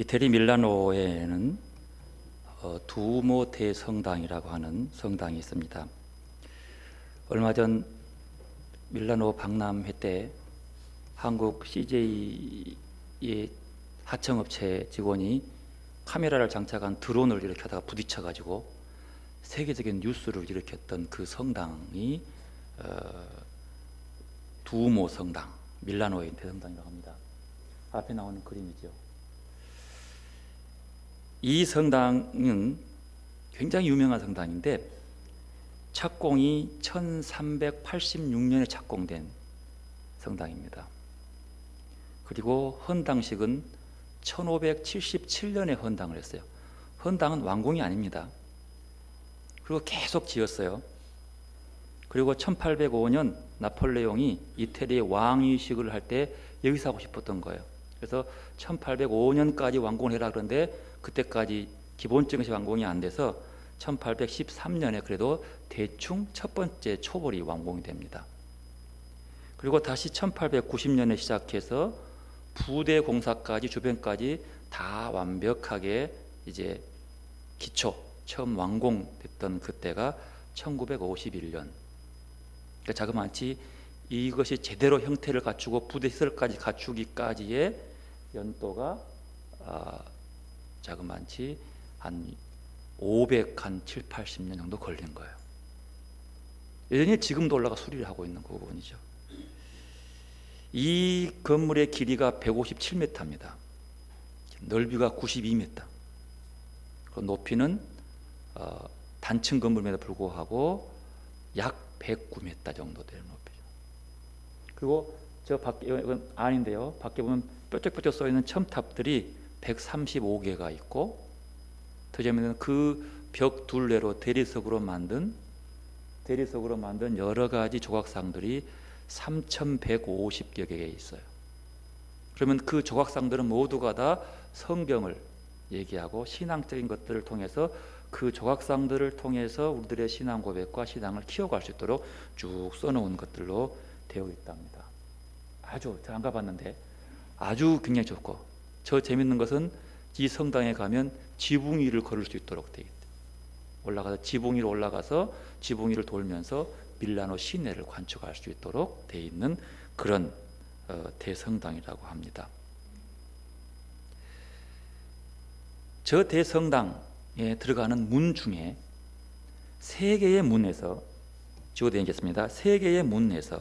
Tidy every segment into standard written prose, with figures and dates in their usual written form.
이태리 밀라노에는 두오모 대성당이라고 하는 성당이 있습니다. 얼마 전 밀라노 박람회 때 한국 CJ의 하청업체 직원이 카메라를 장착한 드론을 이렇게 하다가 부딪혀 가지고 세계적인 뉴스를 일으켰던 그 성당이 두오모 성당, 밀라노의 대성당이라고 합니다. 앞에 나오는 그림이죠. 이 성당은 굉장히 유명한 성당인데 착공이 1386년에 착공된 성당입니다. 그리고 헌당식은 1577년에 헌당을 했어요. 헌당은 완공이 아닙니다. 그리고 계속 지었어요. 그리고 1805년 나폴레옹이 이태리의 왕위식을 할 때 여기서 하고 싶었던 거예요. 그래서 1805년까지 완공해라 그런데 그때까지 기본적인 것이 완공이 안 돼서 1813년에 그래도 대충 첫 번째 초벌이 완공이 됩니다. 그리고 다시 1890년에 시작해서 부대 공사까지 주변까지 다 완벽하게 이제 기초 처음 완공됐던 그때가 1951년. 그러니까 자그마치 이것이 제대로 형태를 갖추고 부대 시설까지 갖추기까지의 연도가 자그마치 한 7, 80년 정도 걸린 거예요. 여전히 지금도 올라가 수리를 하고 있는 그 부분이죠. 이 건물의 길이가 157m입니다. 넓이가 92m. 높이는 단층 건물임에도 불구하고 약 109m 정도 되는 높이죠. 그리고 저 밖에, 이건 아닌데요. 밖에 보면 뾰족뾰족 써 있는 첨탑들이 135개가 있고, 더 재미있는 그 벽 둘레로 대리석으로 만든 여러 가지 조각상들이 3150여 개 있어요. 그러면 그 조각상들은 모두가 다 성경을 얘기하고 신앙적인 것들을 통해서 그 조각상들을 통해서 우리들의 신앙 고백과 신앙을 키워갈 수 있도록 쭉 써놓은 것들로 되어 있답니다. 아주 제가 안 가봤는데 아주 굉장히 좋고, 저 재밌는 것은 이 성당에 가면 지붕 위를 걸을 수 있도록 되어 있대요. 올라가서 지붕 위로 올라가서 지붕 위를 돌면서 밀라노 시내를 관측할 수 있도록 되어 있는 그런 대성당이라고 합니다. 저 대성당에 들어가는 문 중에 세 개의 문에서 지워되어 있겠습니다. 세 개의 문에서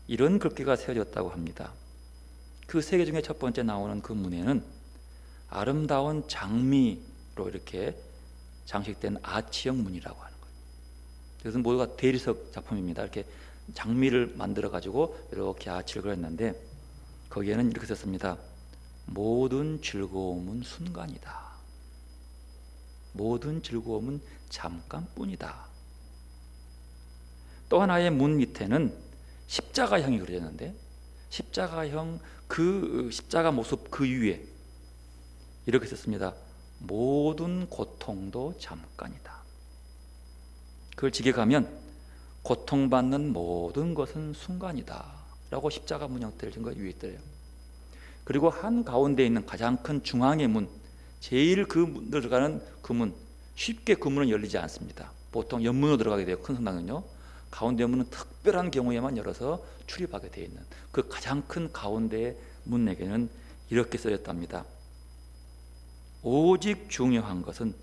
이런 글귀가 세워졌다고 합니다. 그 세 개 중에 첫 번째 나오는 그 문에는 아름다운 장미로 이렇게 장식된 아치형 문이라고 하는 거예요. 이것은 모두가 대리석 작품입니다. 이렇게 장미를 만들어 가지고 이렇게 아치를 그렸는데 거기에는 이렇게 썼습니다. 모든 즐거움은 순간이다. 모든 즐거움은 잠깐뿐이다. 또 하나의 문 밑에는 십자가형이 그려졌는데 십자가형 그 십자가 모습 그 위에 이렇게 썼습니다. 모든 고통도 잠깐이다. 그걸 직역하면 고통받는 모든 것은 순간이다 라고 십자가 문형태를 진 거 위에 있더래요. 그리고 한 가운데 있는 가장 큰 중앙의 문, 제일 그 문 들어가는 그 문, 쉽게 그 문은 열리지 않습니다. 보통 옆문으로 들어가게 돼요. 큰 성당은요. 가운데 문은 특별한 경우에만 열어서 출입하게 되어 있는 그 가장 큰 가운데의 문에게는 이렇게 써졌답니다. 오직 중요한 것은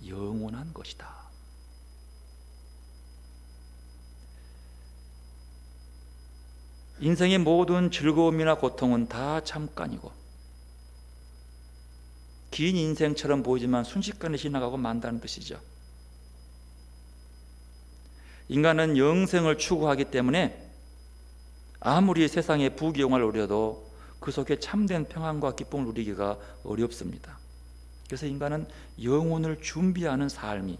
영원한 것이다. 인생의 모든 즐거움이나 고통은 다 잠깐이고 긴 인생처럼 보이지만 순식간에 지나가고 만다는 뜻이죠. 인간은 영생을 추구하기 때문에 아무리 세상의 부귀영화를 누려도 그 속에 참된 평안과 기쁨을 누리기가 어렵습니다. 그래서 인간은 영혼을 준비하는 삶이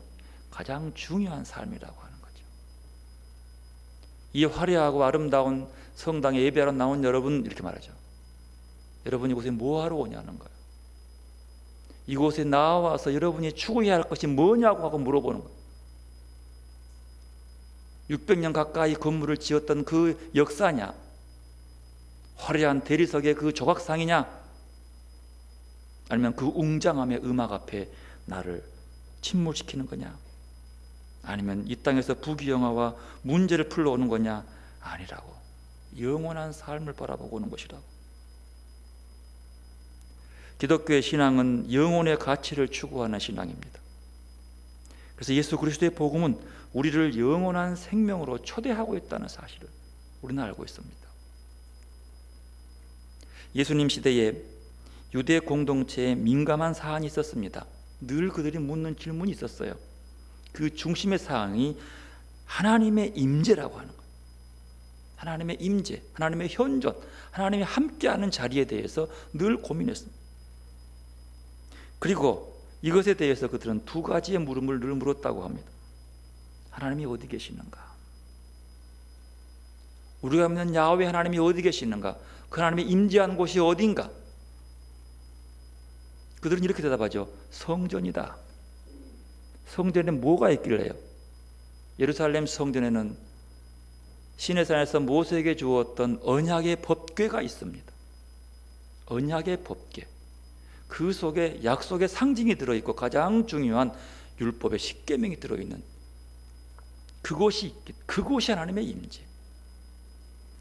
가장 중요한 삶이라고 하는 거죠. 이 화려하고 아름다운 성당에 예배하러 나온 여러분, 이렇게 말하죠. 여러분 이곳에 뭐하러 오냐는 거예요. 이곳에 나와서 여러분이 추구해야 할 것이 뭐냐고 하고 물어보는 거예요. 600년 가까이 건물을 지었던 그 역사냐, 화려한 대리석의 그 조각상이냐, 아니면 그 웅장함의 음악 앞에 나를 침몰시키는 거냐? 아니면 이 땅에서 부귀영화와 문제를 풀러오는 거냐? 아니라고. 영원한 삶을 바라보고 오는 것이라고. 기독교의 신앙은 영혼의 가치를 추구하는 신앙입니다. 그래서 예수 그리스도의 복음은 우리를 영원한 생명으로 초대하고 있다는 사실을 우리는 알고 있습니다. 예수님 시대에 유대 공동체에 민감한 사안이 있었습니다. 늘 그들이 묻는 질문이 있었어요. 그 중심의 사항이 하나님의 임재라고 하는 거예요. 하나님의 임재, 하나님의 현존, 하나님이 함께하는 자리에 대해서 늘 고민했습니다. 그리고 이것에 대해서 그들은 두 가지의 물음을 늘 물었다고 합니다. 하나님이 어디 계시는가? 우리가 믿는 야훼 하나님이 어디 계시는가? 그 하나님이 임재한 곳이 어딘가? 그들은 이렇게 대답하죠. 성전이다. 성전에 뭐가 있길래요? 예루살렘 성전에는 시내산에서 모세에게 주었던 언약의 법궤가 있습니다. 언약의 법궤. 그 속에 약속의 상징이 들어있고 가장 중요한 율법의 십계명이 들어있는 그곳이 하나님의 임재.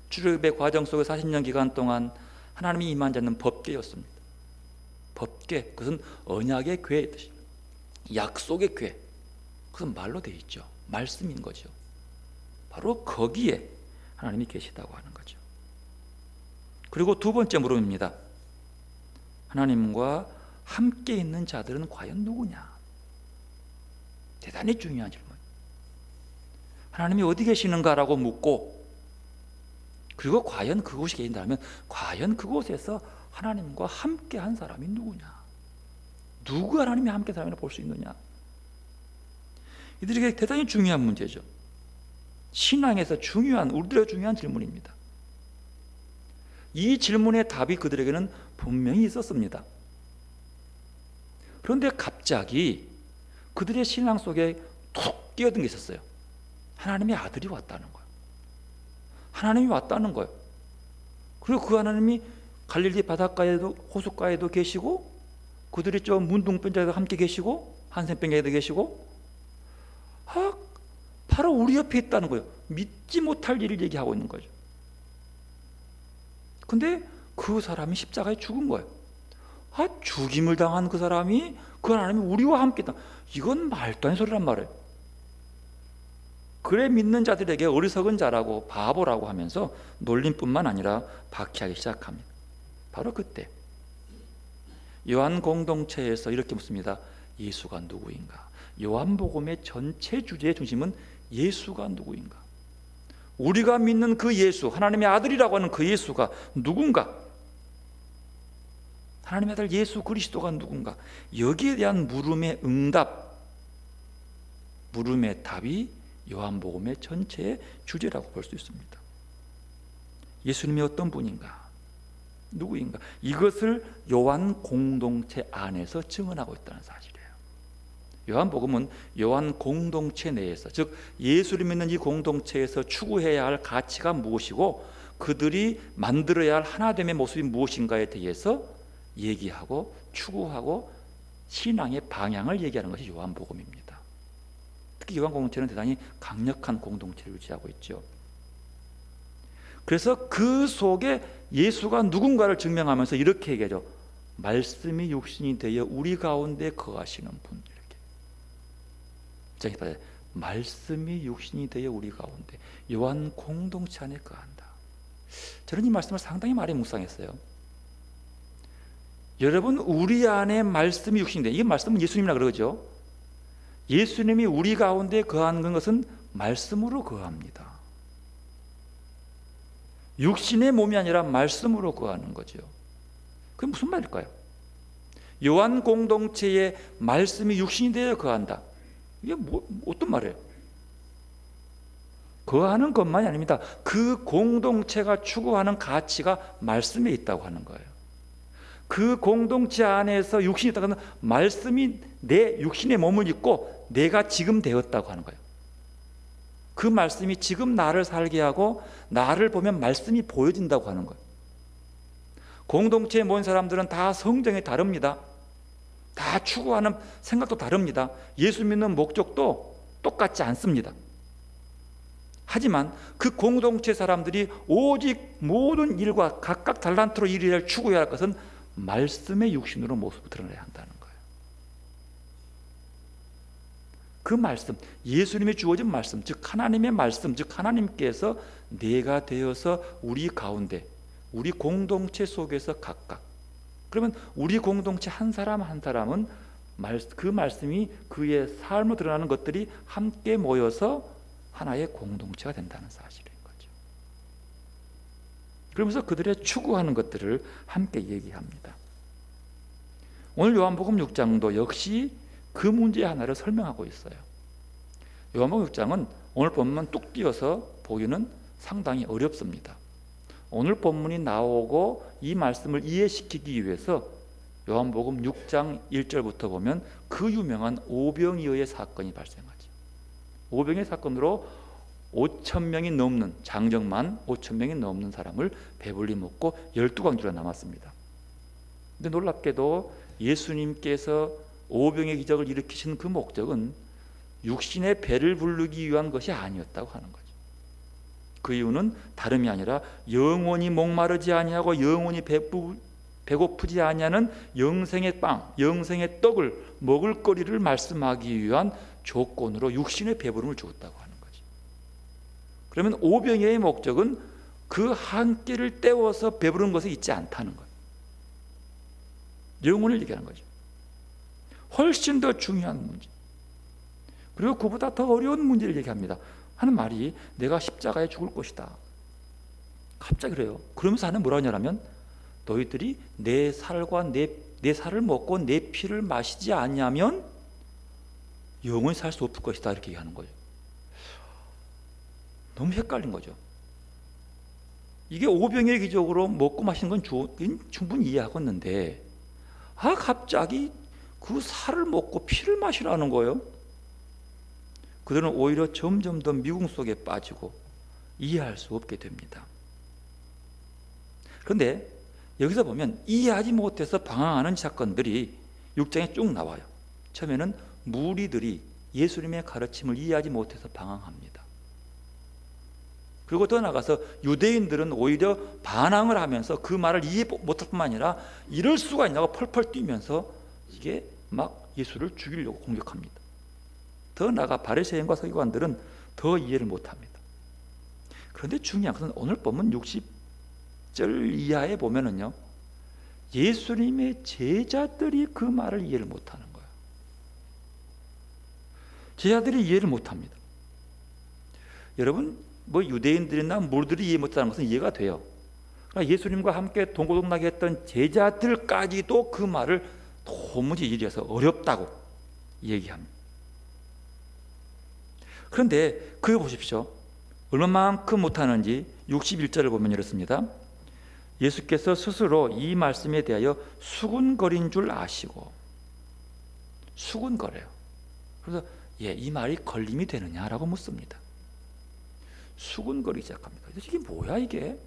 출애굽의 과정 속에 40년 기간 동안 하나님이 임한 자는 법궤였습니다. 법궤, 그것은 언약의 궤의 뜻입니다. 약속의 궤, 그것은 말로 되어 있죠. 말씀인 거죠. 바로 거기에 하나님이 계시다고 하는 거죠. 그리고 두 번째 물음입니다. 하나님과 함께 있는 자들은 과연 누구냐? 대단히 중요한 질문. 하나님이 어디 계시는가라고 묻고, 그리고 과연 그곳이 계신다면 과연 그곳에서 하나님과 함께 한 사람이 누구냐? 누가 하나님이 함께 사람이라 볼 수 있느냐? 이들에게 대단히 중요한 문제죠. 신앙에서 우리들의 중요한 질문입니다. 이 질문의 답이 그들에게는 분명히 있었습니다. 그런데 갑자기 그들의 신앙 속에 툭 뛰어든 게 있었어요. 하나님의 아들이 왔다는 거예요. 하나님이 왔다는 거예요. 그리고 그 하나님이 갈릴리 바닷가에도 호숫가에도 계시고, 그들이 저 문둥병자에도 함께 계시고, 한센병자에도 계시고, 바로 우리 옆에 있다는 거예요. 믿지 못할 일을 얘기하고 있는 거죠. 근데 그 사람이 십자가에 죽은 거예요. 죽임을 당한 그 사람이, 그 하나님이 우리와 함께 있다. 이건 말도 안 되는 소리란 말이에요. 그래 믿는 자들에게 어리석은 자라고 바보라고 하면서 놀림뿐만 아니라 박해하기 시작합니다. 바로 그때 요한 공동체에서 이렇게 묻습니다. 예수가 누구인가? 요한복음의 전체 주제의 중심은 예수가 누구인가? 우리가 믿는 그 예수, 하나님의 아들이라고 하는 그 예수가 누군가? 하나님의 아들 예수 그리스도가 누군가? 여기에 대한 물음의 응답, 물음의 답이 요한복음의 전체의 주제라고 볼 수 있습니다. 예수님이 어떤 분인가? 누구인가? 이것을 요한 공동체 안에서 증언하고 있다는 사실이에요. 요한복음은 요한 공동체 내에서, 즉 예수를 믿는 이 공동체에서 추구해야 할 가치가 무엇이고 그들이 만들어야 할 하나됨의 모습이 무엇인가에 대해서 얘기하고 추구하고 신앙의 방향을 얘기하는 것이 요한복음입니다. 특히 요한 공동체는 대단히 강력한 공동체를 유지하고 있죠. 그래서 그 속에 예수가 누군가를 증명하면서 이렇게 얘기하죠. 말씀이 육신이 되어 우리 가운데 거하시는 분. 이렇게 말씀이 육신이 되어 우리 가운데, 요한 공동체 안에 거한다. 저는 이 말씀을 상당히 많이 묵상했어요. 여러분, 우리 안에 말씀이 육신이 돼. 이 말씀은 예수님이라 그러죠. 예수님이 우리 가운데 거하는 것은 말씀으로 거합니다. 육신의 몸이 아니라 말씀으로 거하는 거죠. 그게 무슨 말일까요? 요한 공동체에 말씀이 육신이 되어 거한다. 이게 어떤 말이에요? 거하는 것만이 아닙니다. 그 공동체가 추구하는 가치가 말씀에 있다고 하는 거예요. 그 공동체 안에서 육신이 있다고 하는 말씀이 내 육신의 몸을 입고 내가 지금 되었다고 하는 거예요. 그 말씀이 지금 나를 살게 하고 나를 보면 말씀이 보여진다고 하는 거예요. 공동체에 모인 사람들은 다 성정이 다릅니다. 다 추구하는 생각도 다릅니다. 예수 믿는 목적도 똑같지 않습니다. 하지만 그 공동체 사람들이 오직 모든 일과 각각 달란트로 일을 추구해야 할 것은 말씀의 육신으로 모습을 드러내야 한다는 거예요. 그 말씀, 예수님이 주어진 말씀, 즉 하나님의 말씀, 즉 하나님께서 내가 되어서 우리 가운데, 우리 공동체 속에서 각각, 그러면 우리 공동체 한 사람 한 사람은 그 말씀이 그의 삶으로 드러나는 것들이 함께 모여서 하나의 공동체가 된다는 사실인 거죠. 그러면서 그들의 추구하는 것들을 함께 얘기합니다. 오늘 요한복음 6장도 역시 그 문제 하나를 설명하고 있어요. 요한복음 6장은 오늘 본문만 뚝 띄어서 보기는 상당히 어렵습니다. 오늘 본문이 나오고 이 말씀을 이해시키기 위해서 요한복음 6장 1절부터 보면 그 유명한 오병이어의 사건이 발생하죠. 오병이어 사건으로 5,000명이 넘는, 장정만 5,000명이 넘는 사람을 배불리 먹고 12광주가 남았습니다. 근데 놀랍게도 예수님께서 오병의 기적을 일으키신 그 목적은 육신의 배를 부르기 위한 것이 아니었다고 하는 거죠. 그 이유는 다름이 아니라 영원히 목마르지 아니하고 영원히 배고프지 아니하는 영생의 빵, 영생의 떡을 먹을 거리를 말씀하기 위한 조건으로 육신의 배부름을 주었다고 하는 거죠. 그러면 오병이어의 목적은 그 한 끼를 때워서 배부른 것에 있지 않다는 거예요. 영혼을 얘기하는 거죠. 훨씬 더 중요한 문제, 그리고 그보다 더 어려운 문제를 얘기합니다. 하는 말이 내가 십자가에 죽을 것이다. 갑자기 그래요. 그러면서 하는 뭐라 하냐면 너희들이 내 살과 내 살을 먹고 내 피를 마시지 않으면 영원히 살 수 없을 것이다. 이렇게 얘기하는 거예요. 너무 헷갈린 거죠. 이게 오병이어의 기적으로 먹고 마시는 건 충분히 이해하고 있는데 갑자기 그 살을 먹고 피를 마시라는 거예요. 그들은 오히려 점점 더 미궁 속에 빠지고 이해할 수 없게 됩니다. 그런데 여기서 보면 이해하지 못해서 방황하는 사건들이 6장에 쭉 나와요. 처음에는 무리들이 예수님의 가르침을 이해하지 못해서 방황합니다. 그리고 더 나아가서 유대인들은 오히려 반항을 하면서 그 말을 이해 못할 뿐만 아니라 이럴 수가 있냐고 펄펄 뛰면서 이게 막 예수를 죽이려고 공격합니다. 더 나아가 바리새인과 서기관들은 더 이해를 못합니다. 그런데 중요한 것은 오늘 본문 60절 이하에 보면은요, 예수님의 제자들이 그 말을 이해를 못하는 거예요. 제자들이 이해를 못합니다. 여러분, 유대인들이나 무리들이 이해 못하는 것은 이해가 돼요. 그러나 예수님과 함께 동고동락에 했던 제자들까지도 그 말을 도무지 이해해서 어렵다고 얘기합니다. 그런데 그거 보십시오. 얼마만큼 못하는지 61절을 보면 이렇습니다. 예수께서 스스로 이 말씀에 대하여 수군거린 줄 아시고, 수군거려요. 그래서 이 말이 걸림이 되느냐라고 묻습니다. 수군거리기 시작합니다. 이게 뭐야 이게?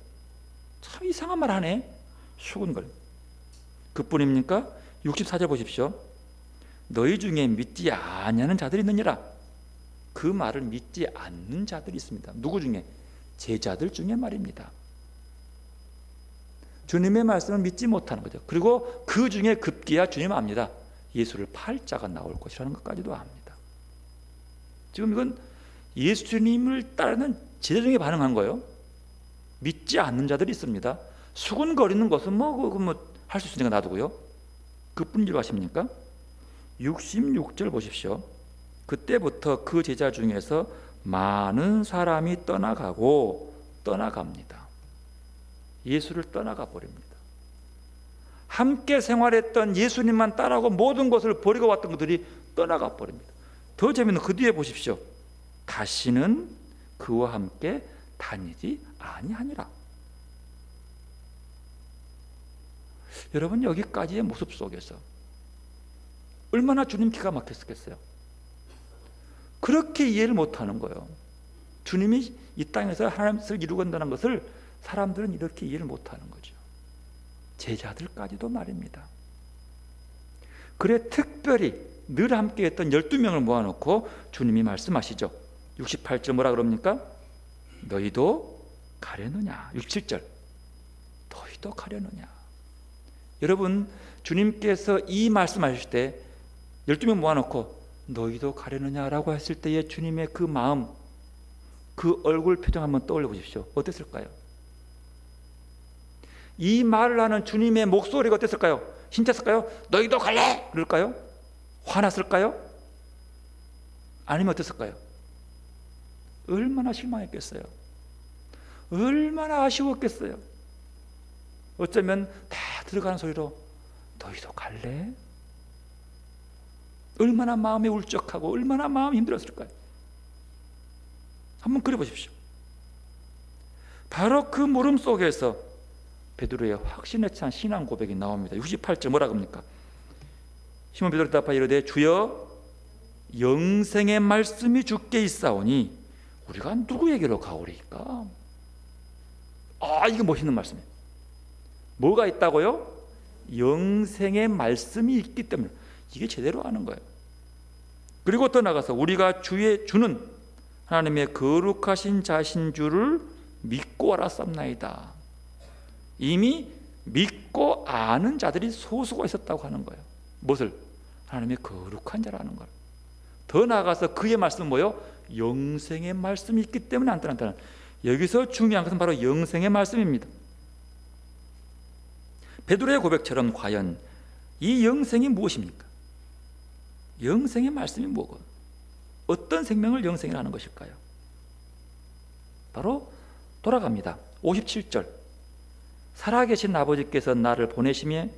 참 이상한 말 하네. 수군거림. 그뿐입니까? 64절 보십시오. 너희 중에 믿지 아니하는 자들이 있느니라. 그 말을 믿지 않는 자들이 있습니다. 누구 중에? 제자들 중에 말입니다. 주님의 말씀을 믿지 못하는 거죠. 그리고 그 중에 급기야 주님 압니다. 예수를 팔 자가 나올 것이라는 것까지도 압니다. 지금 이건 예수님을 따르는 제자 중에 반응한 거예요. 믿지 않는 자들이 있습니다. 수군거리는 것은 할 수 있으니까 놔두고요. 그뿐이라고 하십니까? 66절 보십시오. 그때부터 그 제자 중에서 많은 사람이 떠나갑니다. 예수를 떠나가 버립니다. 함께 생활했던 예수님만 따라하고 모든 것을 버리고 왔던 것들이 떠나가 버립니다. 더 재미있는 그 뒤에 보십시오. 다시는 그와 함께 다니지 아니하니라. 여러분, 여기까지의 모습 속에서 얼마나 주님 기가 막혔겠어요. 그렇게 이해를 못하는 거예요. 주님이 이 땅에서 하나님을 이루고 간다는 것을 사람들은 이렇게 이해를 못하는 거죠. 제자들까지도 말입니다. 그래 특별히 늘 함께했던 12명을 모아놓고 주님이 말씀하시죠. 68절 뭐라 그럽니까? 너희도 가려느냐. 67절 너희도 가려느냐. 여러분, 주님께서 이 말씀하실 때 12명 모아놓고 너희도 가려느냐라고 했을 때의 주님의 그 마음, 그 얼굴 표정 한번 떠올려 보십시오. 어땠을까요? 이 말을 하는 주님의 목소리가 어땠을까요? 힘찼을까요? 너희도 갈래? 그럴까요? 화났을까요? 아니면 어땠을까요? 얼마나 실망했겠어요? 얼마나 아쉬웠겠어요? 어쩌면 다 들어가는 소리로 너희도 갈래? 얼마나 마음이 울적하고 얼마나 마음이 힘들었을까요? 한번 그려보십시오. 바로 그 물음 속에서 베드로의 확신에 찬 신앙 고백이 나옵니다. 68절 뭐라고 합니까? 시몬 베드로 대답하여 이르되 주여 영생의 말씀이 주께 있사오니 우리가 누구에게로 가오리까? 이게 멋있는 말씀이에요. 뭐가 있다고요? 영생의 말씀이 있기 때문에. 이게 제대로 아는 거예요. 그리고 더 나가서 우리가 주는 하나님의 거룩하신 자신 줄을 믿고 알았습나이다. 이미 믿고 아는 자들이 소수가 있었다고 하는 거예요. 무엇을? 하나님의 거룩한 자라는 걸. 더 나아가서 그의 말씀은 뭐예요? 영생의 말씀이 있기 때문에 안 떠난다는. 여기서 중요한 것은 바로 영생의 말씀입니다. 베드로의 고백처럼 과연 이 영생이 무엇입니까? 영생의 말씀이 뭐고 어떤 생명을 영생이라는 것일까요? 바로 돌아갑니다. 57절 살아계신 아버지께서 나를 보내시며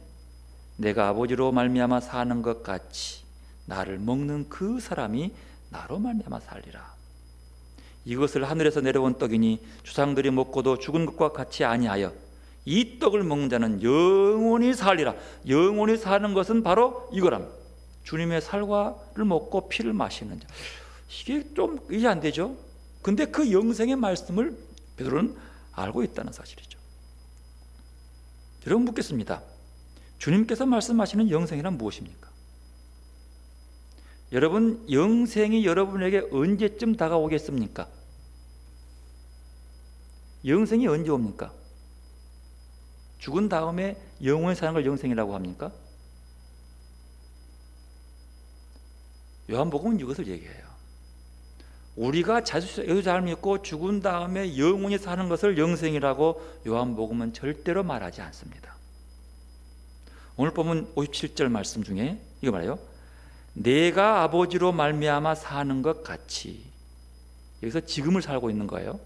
내가 아버지로 말미암아 사는 것 같이 나를 먹는 그 사람이 나로 말미암아 살리라. 이것을 하늘에서 내려온 떡이니 주상들이 먹고도 죽은 것과 같이 아니하여 이 떡을 먹는 자는 영원히 살리라. 영원히 사는 것은 바로 이거랍니다. 주님의 살과를 먹고 피를 마시는 자. 이게 좀 이해 안 되죠? 근데 그 영생의 말씀을 베드로는 알고 있다는 사실이죠. 여러분 묻겠습니다. 주님께서 말씀하시는 영생이란 무엇입니까? 여러분, 영생이 여러분에게 언제쯤 다가오겠습니까? 영생이 언제 옵니까? 죽은 다음에 영원히 사는 걸 영생이라고 합니까? 요한복음은 이것을 얘기해요. 우리가 자주 잘 믿고 죽은 다음에 영원히 사는 것을 영생이라고 요한복음은 절대로 말하지 않습니다. 오늘 보면 57절 말씀 중에 이거 말해요. 내가 아버지로 말미암아 사는 것 같이. 여기서 지금을 살고 있는 거예요.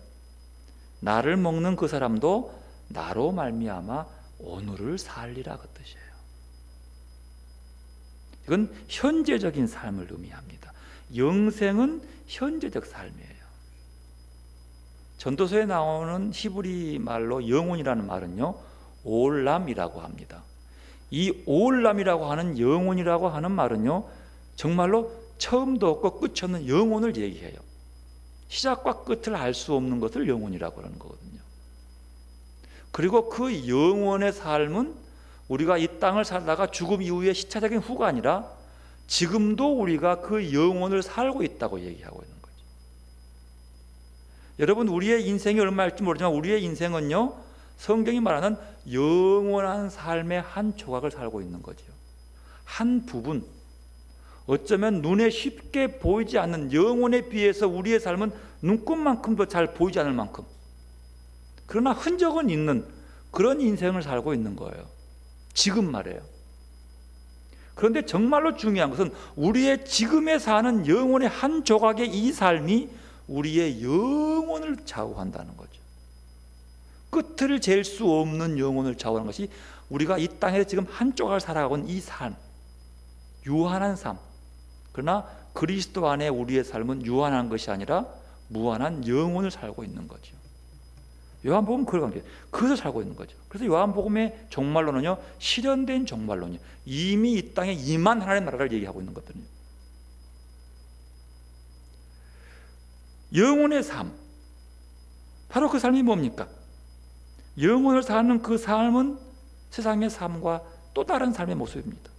나를 먹는 그 사람도 나로 말미암아 오늘을 살리라 그 뜻이에요. 이건 현재적인 삶을 의미합니다. 영생은 현재적 삶이에요. 전도서에 나오는 히브리 말로 영혼이라는 말은요, 올람이라고 합니다. 이 올람이라고 하는 영혼이라고 하는 말은요, 정말로 처음도 없고 끝이 없는 영혼을 얘기해요. 시작과 끝을 알 수 없는 것을 영혼이라고 하는 거거든요. 그리고 그 영혼의 삶은 우리가 이 땅을 살다가 죽음 이후의 시차적인 후가 아니라 지금도 우리가 그 영혼을 살고 있다고 얘기하고 있는 거죠. 여러분, 우리의 인생이 얼마일지 모르지만 우리의 인생은요, 성경이 말하는 영원한 삶의 한 조각을 살고 있는 거죠. 한 부분, 어쩌면 눈에 쉽게 보이지 않는 영혼에 비해서 우리의 삶은 눈곱만큼도 잘 보이지 않을 만큼, 그러나 흔적은 있는 그런 인생을 살고 있는 거예요. 지금 말이에요. 그런데 정말로 중요한 것은 우리의 지금에 사는 영혼의 한 조각의 이 삶이 우리의 영혼을 좌우한다는 거죠. 끝을 잴 수 없는 영혼을 좌우하는 것이 우리가 이 땅에 지금 한 조각을 살아가고 있는 이 삶, 유한한 삶. 그러나 그리스도 안에 우리의 삶은 유한한 것이 아니라 무한한 영혼을 살고 있는 거죠. 요한복음 그런 게 그것을 살고 있는 거죠. 그래서 요한복음의 종말론은요, 실현된 종말론이에요. 이미 이 땅에 임한 하나님의 나라를 얘기하고 있는 것들이에요. 영혼의 삶, 바로 그 삶이 뭡니까? 영혼을 사는 그 삶은 세상의 삶과 또 다른 삶의 모습입니다.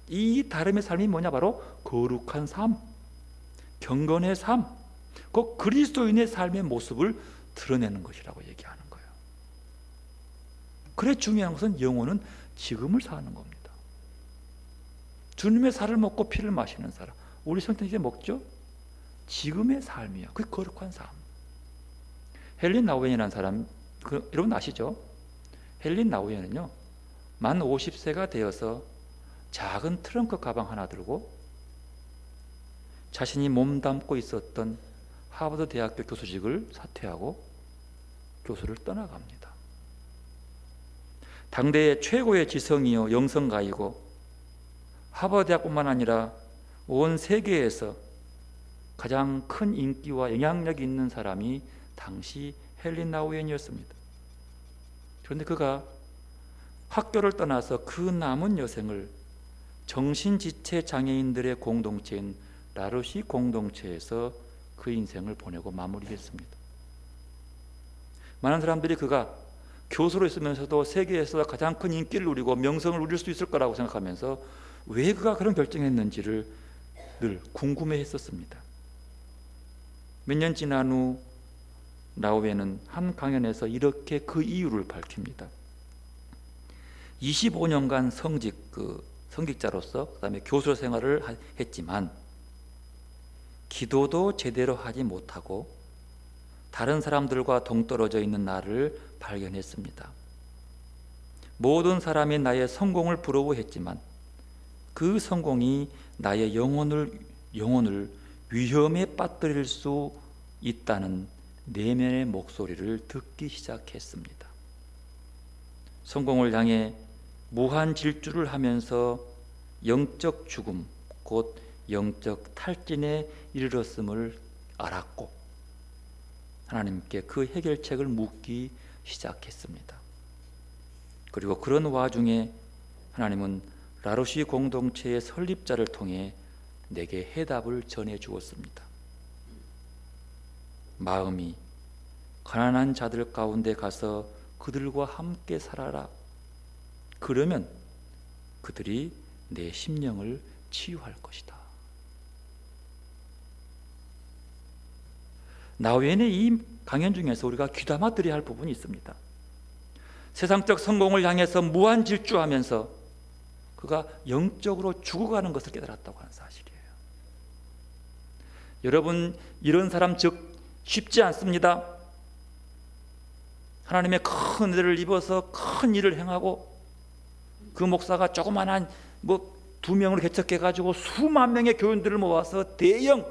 이 다름의 삶이 뭐냐? 바로 거룩한 삶, 경건의 삶, 그 그리스도인의 삶의 모습을 드러내는 것이라고 얘기하는 거예요. 그래 중요한 것은 영혼은 지금을 사는 겁니다. 주님의 살을 먹고 피를 마시는 사람, 우리 성경 이제 먹죠? 지금의 삶이요. 그 거룩한 삶. 헬린 나우엔이라는 사람, 여러분 아시죠? 헬린 나우엔은요, 만 50세가 되어서 작은 트렁크 가방 하나 들고 자신이 몸담고 있었던 하버드 대학교 교수직을 사퇴하고 교수를 떠나갑니다. 당대의 최고의 지성이요 영성가이고 하버드 대학뿐만 아니라 온 세계에서 가장 큰 인기와 영향력이 있는 사람이 당시 헬린 나우엔이었습니다. 그런데 그가 학교를 떠나서 그 남은 여생을 정신지체 장애인들의 공동체인 라르시 공동체에서 그 인생을 보내고 마무리했습니다. 많은 사람들이 그가 교수로 있으면서도 세계에서 가장 큰 인기를 누리고 명성을 누릴 수 있을 거라고 생각하면서 왜 그가 그런 결정했는지를 늘 궁금해했었습니다. 몇 년 지난 후 나우엔은 한 강연에서 이렇게 그 이유를 밝힙니다. 25년간 성직자로서 그다음에 교수 생활을 했지만 기도도 제대로 하지 못하고 다른 사람들과 동떨어져 있는 나를 발견했습니다. 모든 사람이 나의 성공을 부러워했지만 그 성공이 나의 영혼을 위험에 빠뜨릴 수 있다는 내면의 목소리를 듣기 시작했습니다. 성공을 향해 무한 질주를 하면서 영적 죽음, 곧 영적 탈진에 이르렀음을 알았고 하나님께 그 해결책을 묻기 시작했습니다. 그리고 그런 와중에 하나님은 라르시 공동체의 설립자를 통해 내게 해답을 전해 주었습니다. 마음이 가난한 자들 가운데 가서 그들과 함께 살아라. 그러면 그들이 내 심령을 치유할 것이다. 나우엔의 이 강연 중에서 우리가 귀담아 들어야 할 부분이 있습니다. 세상적 성공을 향해서 무한 질주하면서 그가 영적으로 죽어가는 것을 깨달았다고 하는 사실이에요. 여러분, 이런 사람 즉 쉽지 않습니다. 하나님의 큰 은혜를 입어서 큰 일을 행하고 그 목사가 조그만한 2명을 개척해가지고 수만 명의 교인들을 모아서 대형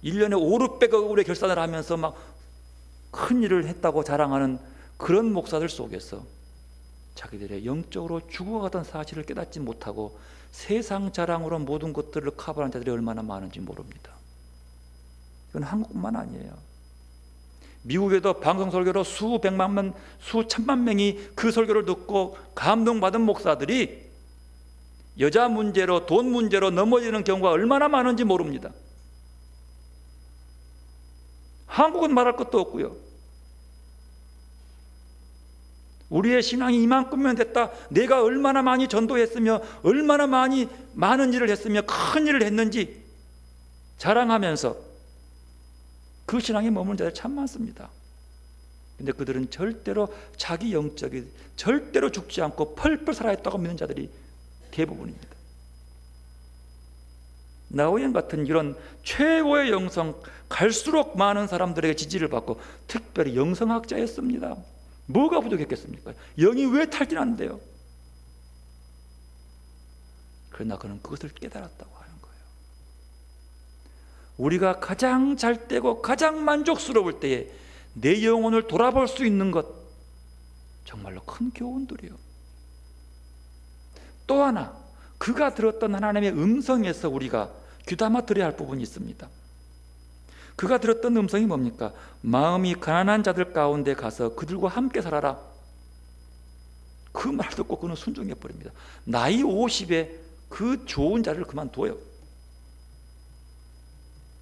1년에 500~600억 원의 결산을 하면서 막 큰 일을 했다고 자랑하는 그런 목사들 속에서 자기들의 영적으로 죽어가던 사실을 깨닫지 못하고 세상 자랑으로 모든 것들을 커버하는 자들이 얼마나 많은지 모릅니다. 이건 한국뿐만 아니에요. 미국에도 방송 설교로 수백만 명, 수천만 명이 그 설교를 듣고 감동받은 목사들이 여자 문제로, 돈 문제로 넘어지는 경우가 얼마나 많은지 모릅니다. 한국은 말할 것도 없고요. 우리의 신앙이 이만큼면 됐다. 내가 얼마나 많이 전도했으며 얼마나 많은 일을 했으며 큰 일을 했는지 자랑하면서 그 신앙에 머무는 자들이 참 많습니다. 근데 그들은 절대로 자기 영적이 절대로 죽지 않고 펄펄 살아있다고 믿는 자들이 대부분입니다. 나우엔 같은 이런 최고의 영성, 갈수록 많은 사람들에게 지지를 받고 특별히 영성학자였습니다. 뭐가 부족했겠습니까? 영이 왜 탈진하는데요? 그러나 그는 그것을 깨달았다고 하는 거예요. 우리가 가장 잘 되고 가장 만족스러울 때에 내 영혼을 돌아볼 수 있는 것, 정말로 큰 교훈들이요. 또 하나, 그가 들었던 하나님의 음성에서 우리가 귀담아 들어야 할 부분이 있습니다. 그가 들었던 음성이 뭡니까? 마음이 가난한 자들 가운데 가서 그들과 함께 살아라. 그 말 듣고 그는 순종해 버립니다. 나이 50에 그 좋은 자리를 그만둬요.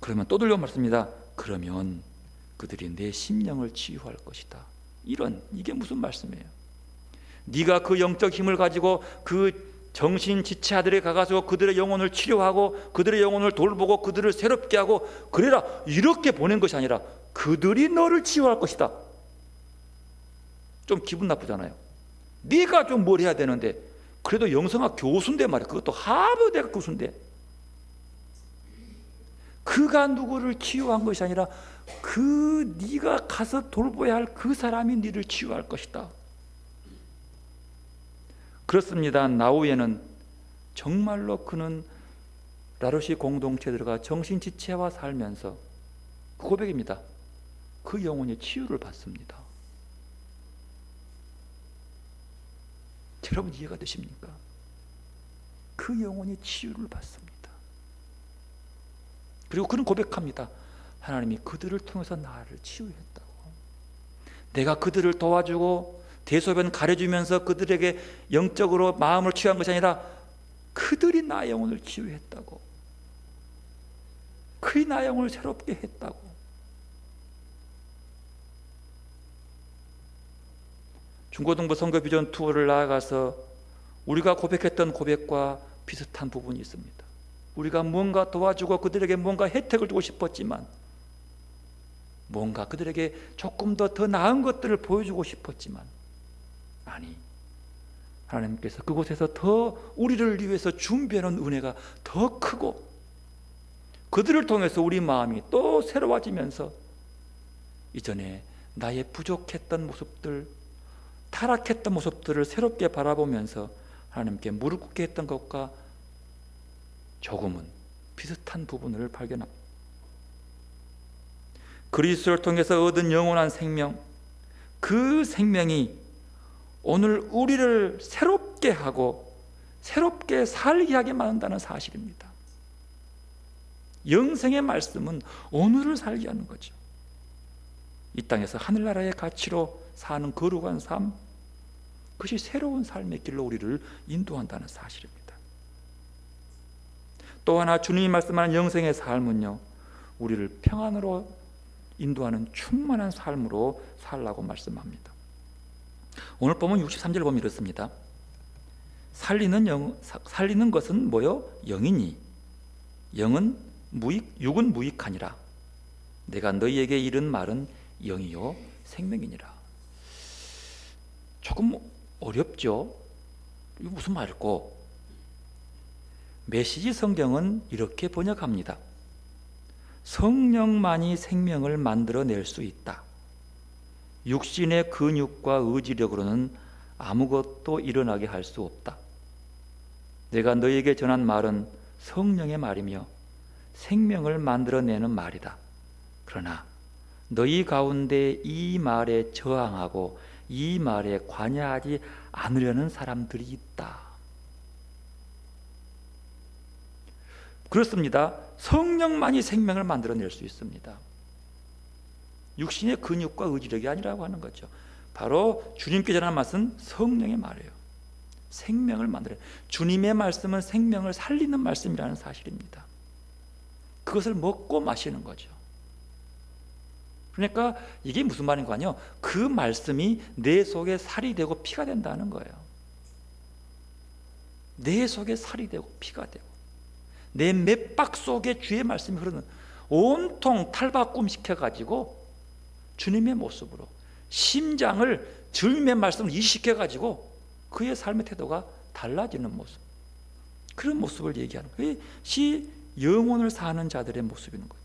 그러면 또 들려 말씀입니다. 그러면 그들이 내 심령을 치유할 것이다. 이게 무슨 말씀이에요? 네가 그 영적 힘을 가지고 그 정신지체아들에 가서 그들의 영혼을 치료하고 그들의 영혼을 돌보고 그들을 새롭게 하고 그래라 이렇게 보낸 것이 아니라 그들이 너를 치유할 것이다. 좀 기분 나쁘잖아요. 네가 좀 뭘 해야 되는데, 그래도 영성학 교수인데 말이야. 그것도 하버드 교수인데 그가 누구를 치유한 것이 아니라 그 네가 가서 돌봐야 할 그 사람이 네를 치유할 것이다. 그렇습니다. 나우에는 정말로 그는 라르시 공동체에 들어가 정신지체와 살면서 그 고백입니다. 그 영혼이 치유를 받습니다. 여러분 이해가 되십니까? 그 영혼이 치유를 받습니다. 그리고 그는 고백합니다. 하나님이 그들을 통해서 나를 치유했다고. 내가 그들을 도와주고 대소변 가려주면서 그들에게 영적으로 마음을 치유한 것이 아니라 그들이 나의 영혼을 치유했다고. 그의 나의 영혼을 새롭게 했다고. 중고등부 선교 비전 투어를 나아가서 우리가 고백했던 고백과 비슷한 부분이 있습니다. 우리가 뭔가 도와주고 그들에게 뭔가 혜택을 주고 싶었지만, 뭔가 그들에게 조금 더 나은 것들을 보여주고 싶었지만, 아니, 하나님께서 그곳에서 더 우리를 위해서 준비하는 은혜가 더 크고, 그들을 통해서 우리 마음이 또 새로워지면서 이전에 나의 부족했던 모습들, 타락했던 모습들을 새롭게 바라보면서 하나님께 무릎 꿇게 했던 것과 조금은 비슷한 부분을 발견합니다. 그리스도를 통해서 얻은 영원한 생명, 그 생명이 오늘 우리를 새롭게 하고 새롭게 살게 하게 만든다는 사실입니다. 영생의 말씀은 오늘을 살게 하는 거죠. 이 땅에서 하늘나라의 가치로 사는 거룩한 삶, 그것이 새로운 삶의 길로 우리를 인도한다는 사실입니다. 또 하나 주님이 말씀하는 영생의 삶은요, 우리를 평안으로 인도하는 충만한 삶으로 살라고 말씀합니다. 오늘 보면 63절 보면 이렇습니다. 살리는 것은 뭐요? 영이니 육은 무익하니라. 내가 너희에게 이른 말은 영이요 생명이니라. 조금 어렵죠? 이거 무슨 말일까? 메시지 성경은 이렇게 번역합니다. 성령만이 생명을 만들어낼 수 있다. 육신의 근육과 의지력으로는 아무것도 일어나게 할 수 없다. 내가 너희에게 전한 말은 성령의 말이며 생명을 만들어내는 말이다. 그러나 너희 가운데 이 말에 저항하고 이 말에 관여하지 않으려는 사람들이 있다. 그렇습니다. 성령만이 생명을 만들어낼 수 있습니다. 육신의 근육과 의지력이 아니라고 하는 거죠. 바로 주님께 전한 말씀은 성령의 말이에요. 생명을 만들어요. 주님의 말씀은 생명을 살리는 말씀이라는 사실입니다. 그것을 먹고 마시는 거죠. 그러니까 이게 무슨 말인가요? 그 말씀이 내 속에 살이 되고 피가 된다는 거예요. 내 속에 살이 되고 피가 되고 내 맥박 속에 주의 말씀이 흐르는, 온통 탈바꿈시켜가지고 주님의 모습으로 심장을 주님의 말씀을 이식해가지고 그의 삶의 태도가 달라지는 모습, 그런 모습을 얘기하는 거예요. 그것이 영혼을 사는 자들의 모습인 거죠.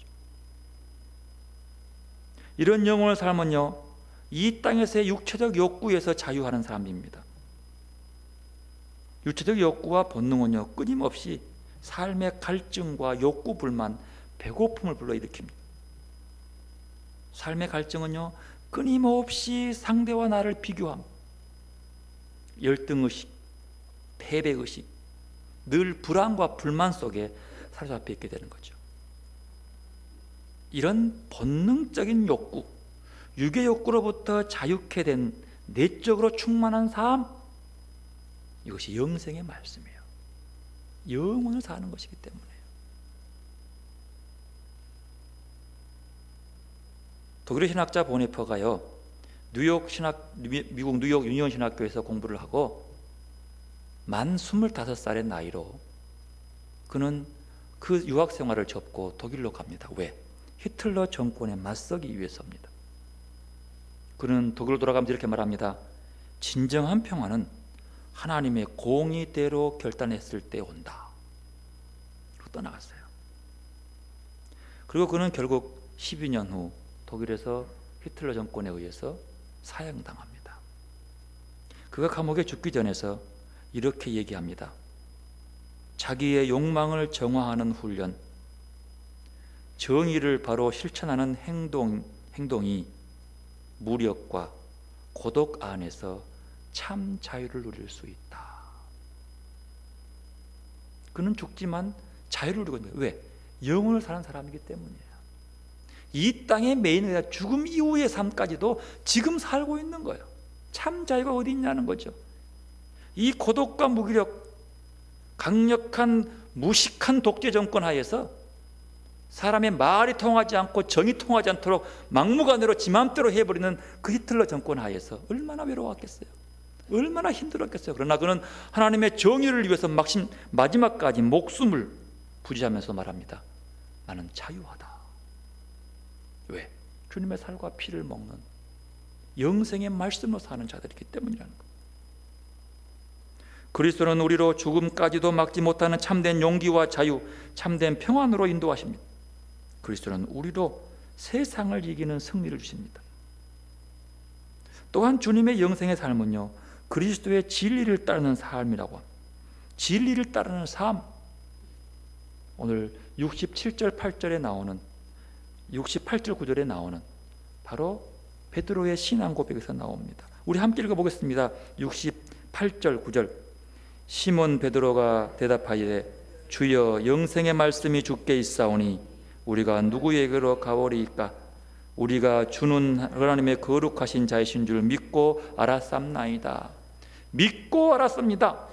이런 영혼을 삶은요, 이 땅에서의 육체적 욕구에서 자유하는 사람입니다. 육체적 욕구와 본능은요, 끊임없이 삶의 갈증과 욕구, 불만, 배고픔을 불러일으킵니다. 삶의 갈증은요, 끊임없이 상대와 나를 비교함, 열등의식, 패배의식, 늘 불안과 불만 속에 사로잡혀 있게 되는 거죠. 이런 본능적인 욕구, 육의 욕구로부터 자유케 된 내적으로 충만한 삶, 이것이 영생의 말씀이에요. 영혼을 사는 것이기 때문에요. 독일의 신학자 보네퍼가요, 미국 뉴욕 유니온 신학교에서 공부를 하고 만 25살의 나이로 그는 그 유학 생활을 접고 독일로 갑니다. 왜? 히틀러 정권에 맞서기 위해서입니다. 그는 독일로 돌아가면서 이렇게 말합니다. 진정한 평화는 하나님의 공의대로 결단했을 때 온다. 그리고 떠나갔어요. 그리고 그는 결국 12년 후 독일에서 히틀러 정권에 의해서 사형당합니다. 그가 감옥에 죽기 전에서 이렇게 얘기합니다. 자기의 욕망을 정화하는 훈련, 정의를 바로 실천하는 행동이 무력과 고독 안에서 참 자유를 누릴 수 있다. 그는 죽지만 자유를 누리고 있는 거예요. 왜? 영혼을 사는 사람이기 때문이에요. 이 땅의 매인의 죽음 이후의 삶까지도 지금 살고 있는 거예요. 참 자유가 어디 있냐는 거죠. 이 고독과 무기력, 강력한 무식한 독재 정권 하에서 사람의 말이 통하지 않고 정이 통하지 않도록 막무가내로 지 맘대로 해버리는 그 히틀러 정권 하에서 얼마나 외로웠겠어요. 얼마나 힘들었겠어요. 그러나 그는 하나님의 정의를 위해서 마지막까지 목숨을 부지하면서 말합니다. 나는 자유하다. 왜? 주님의 살과 피를 먹는 영생의 말씀으로 사는 자들이기 때문이라는 것. 그리스도는 우리로 죽음까지도 막지 못하는 참된 용기와 자유, 참된 평안으로 인도하십니다. 그리스도는 우리로 세상을 이기는 승리를 주십니다. 또한 주님의 영생의 삶은요, 그리스도의 진리를 따르는 삶이라고 합니다. 진리를 따르는 삶. 오늘 67절 8절에 나오는 68절 9절에 나오는 바로 베드로의 신앙 고백에서 나옵니다. 우리 함께 읽어보겠습니다. 68절 9절. 시몬 베드로가 대답하이되 주여 영생의 말씀이 주께 있사오니 우리가 누구에게로 가오리이까? 우리가 주는 하나님의 거룩하신 자이신 줄 믿고 알았삼나이다. 믿고 알았습니다.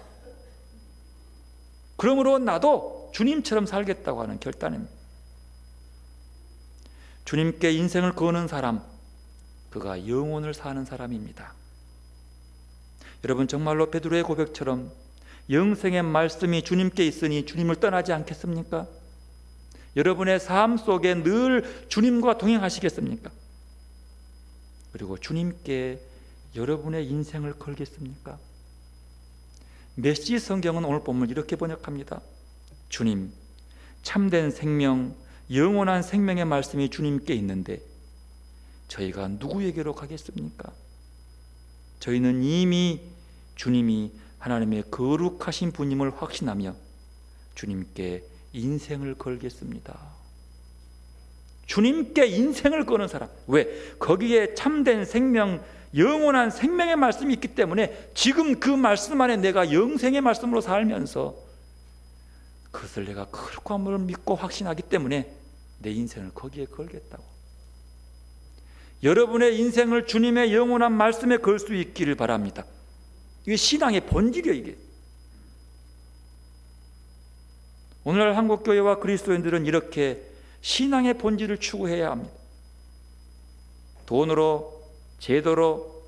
그러므로 나도 주님처럼 살겠다고 하는 결단입니다. 주님께 인생을 거는 사람, 그가 영혼을 사는 사람입니다. 여러분, 정말로 베드로의 고백처럼 영생의 말씀이 주님께 있으니 주님을 떠나지 않겠습니까? 여러분의 삶 속에 늘 주님과 동행하시겠습니까? 그리고 주님께 여러분의 인생을 걸겠습니까? 메시 성경은 오늘 본문을 이렇게 번역합니다. 주님, 참된 생명, 영원한 생명의 말씀이 주님께 있는데 저희가 누구에게로 가겠습니까? 저희는 이미 주님이 하나님의 거룩하신 분임을 확신하며 주님께 인생을 걸겠습니다. 주님께 인생을 거는 사람. 왜? 거기에 참된 생명, 영원한 생명의 말씀이 있기 때문에 지금 그 말씀 안에 내가 영생의 말씀으로 살면서 그것을 내가 거룩함을 믿고 확신하기 때문에 내 인생을 거기에 걸겠다고. 여러분의 인생을 주님의 영원한 말씀에 걸 수 있기를 바랍니다. 이게 신앙의 본질이에요. 이게 오늘날 한국교회와 그리스도인들은 이렇게 신앙의 본질을 추구해야 합니다. 돈으로, 제도로,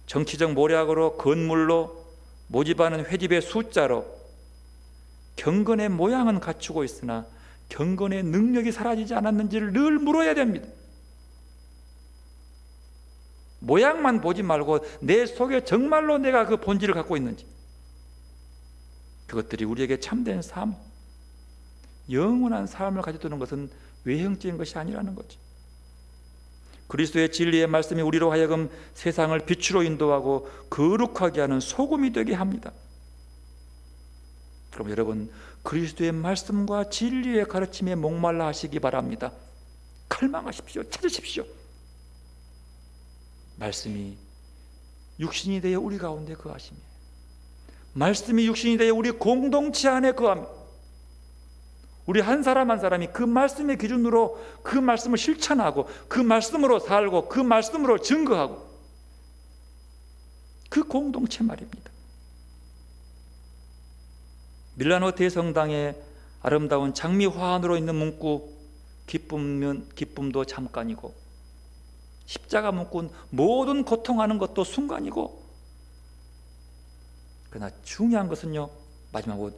정치적 모략으로, 건물로, 모집하는 회집의 숫자로 경건의 모양은 갖추고 있으나 경건의 능력이 사라지지 않았는지를 늘 물어야 됩니다. 모양만 보지 말고 내 속에 정말로 내가 그 본질을 갖고 있는지, 그것들이 우리에게 참된 삶, 영원한 삶을 가져두는 것은 외형적인 것이 아니라는 거죠. 그리스도의 진리의 말씀이 우리로 하여금 세상을 빛으로 인도하고 거룩하게 하는 소금이 되게 합니다. 그럼 여러분, 그리스도의 말씀과 진리의 가르침에 목말라 하시기 바랍니다. 갈망하십시오. 찾으십시오. 말씀이 육신이 되어 우리 가운데 거하시며, 말씀이 육신이 되어 우리 공동체 안에 거하며, 우리 한 사람 한 사람이 그 말씀의 기준으로 그 말씀을 실천하고 그 말씀으로 살고 그 말씀으로 증거하고, 그 공동체 말입니다. 밀라노 대성당의 아름다운 장미 화환으로 있는 문구, 기쁘면 기쁨도 잠깐이고 십자가 문구, 모든 고통하는 것도 순간이고, 그러나 중요한 것은요, 마지막으로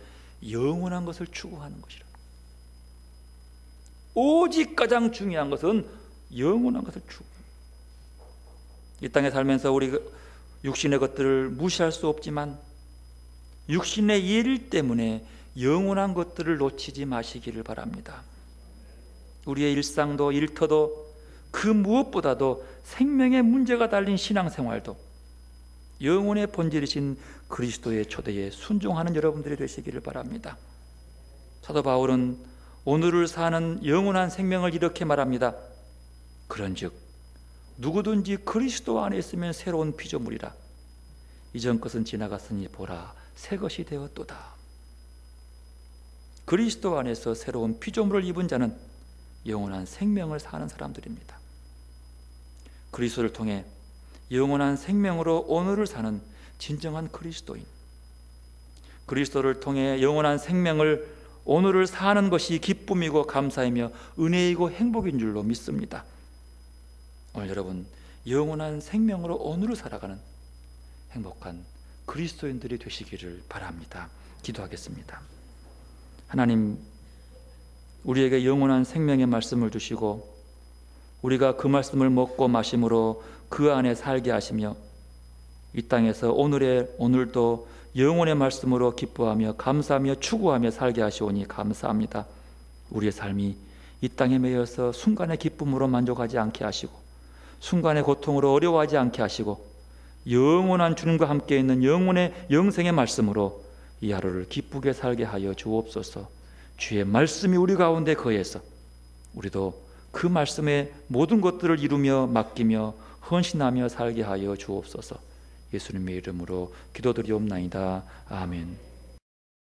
영원한 것을 추구하는 것이라. 오직 가장 중요한 것은 영원한 것을 추구하는 것. 이 땅에 살면서 우리 육신의 것들을 무시할 수 없지만 육신의 일 때문에 영원한 것들을 놓치지 마시기를 바랍니다. 우리의 일상도 일터도 그 무엇보다도 생명의 문제가 달린 신앙생활도 영혼의 본질이신 그리스도의 초대에 순종하는 여러분들이 되시기를 바랍니다. 사도 바울은 오늘을 사는 영원한 생명을 이렇게 말합니다. 그런즉 누구든지 그리스도 안에 있으면 새로운 피조물이라. 이전 것은 지나갔으니 보라 새 것이 되었도다. 그리스도 안에서 새로운 피조물을 입은 자는 영원한 생명을 사는 사람들입니다. 그리스도를 통해 영원한 생명으로 오늘을 사는 진정한 그리스도인, 그리스도를 통해 영원한 생명을 오늘을 사는 것이 기쁨이고 감사이며 은혜이고 행복인 줄로 믿습니다. 오늘 여러분 영원한 생명으로 오늘을 살아가는 행복한 그리스도인들이 되시기를 바랍니다. 기도하겠습니다. 하나님, 우리에게 영원한 생명의 말씀을 주시고 우리가 그 말씀을 먹고 마심으로 그 안에 살게 하시며 이 땅에서 오늘도 영혼의 말씀으로 기뻐하며 감사하며 추구하며 살게 하시오니 감사합니다. 우리의 삶이 이 땅에 매여서 순간의 기쁨으로 만족하지 않게 하시고 순간의 고통으로 어려워하지 않게 하시고 영원한 주님과 함께 있는 영혼의 영생의 말씀으로 이 하루를 기쁘게 살게 하여 주옵소서. 주의 말씀이 우리 가운데 거해서 우리도 그 말씀의 모든 것들을 이루며 맡기며 헌신하며 살게 하여 주옵소서. 예수님의 이름으로 기도드리옵나이다. 아멘.